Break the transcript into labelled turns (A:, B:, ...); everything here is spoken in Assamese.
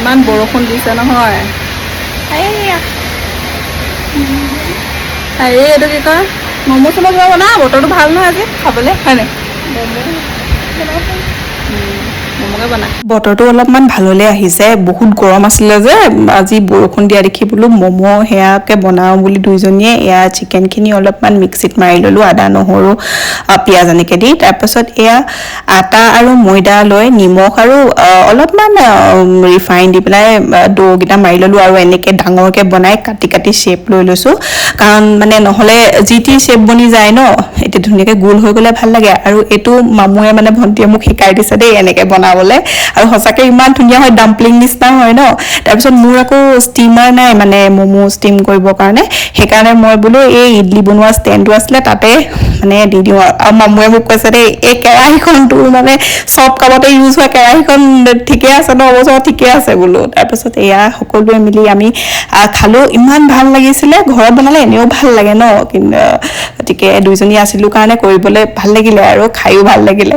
A: ইমান বৰষুণ দিছে নহয় হেৰি এইটো কি কয় ম'ম' চম' কিবা বনা বতৰটো ভাল নহয় আজি খাবলৈ হয় নাই ম'ম'কে বনা বতৰটো অলপমান ভাললৈ আহিছে বহুত গৰম আছিলে যে আজি বৰষুণ দিয়া দেখি বোলো ম'ম' সেয়াকে বনাওঁ বুলি দুইজনীয়ে এয়া চিকেনখিনি অলপমান মিক্সিত মাৰি ল'লোঁ আদা নহৰু পিঁয়াজ এনেকৈ দি তাৰপাছত এয়া আটা আৰু ময়দা লৈ নিমখ আৰু অলপমান ৰিফাইন দি পেলাই ডোকেইটা মাৰি ল'লোঁ আৰু এনেকৈ ডাঙৰকৈ বনাই কাটি কাটি শ্বেপ লৈ লৈছোঁ কাৰণ মানে নহ'লে যি টি শ্বেপ বনি যায় ন এতিয়া ধুনীয়াকৈ গোল হৈ গ'লে ভাল লাগে আৰু এইটো মামুৱে মানে ভণ্টিয়ে মোক শিকাই দিছে দেই এনেকৈ বনাবলৈ আৰু সঁচাকৈ ইমান ধুনীয়া হয় ডাম্পলিং নিচিনা হয় ন তাৰপিছত মোৰ আকৌ ষ্টিমাৰ নাই মানে ম'ম' ষ্টিম কৰিবৰ কাৰণে সেইকাৰণে মই বোলো এই ইডলি বনোৱা ষ্টেণ্ডটো আছিলে তাতে মানে দি দিওঁ আৰু মামুৱে মোক কৈছে দেই এই কেৰাহীখন তোৰ মানে চব কামতে ইউজ হয় কেৰাহীখন ঠিকে আছে ন অৱশ্যে ঠিকে আছে বোলো তাৰপিছত এয়া সকলোৱে মিলি আমি খালোঁ ইমান ভাল লাগিছিলে ঘৰত বনালে এনেও ভাল লাগে ন কিন্তু গতিকে দুইজনী আছিলোঁ কাৰণে কৰিবলৈ ভাল লাগিলে আৰু খায়ো ভাল লাগিলে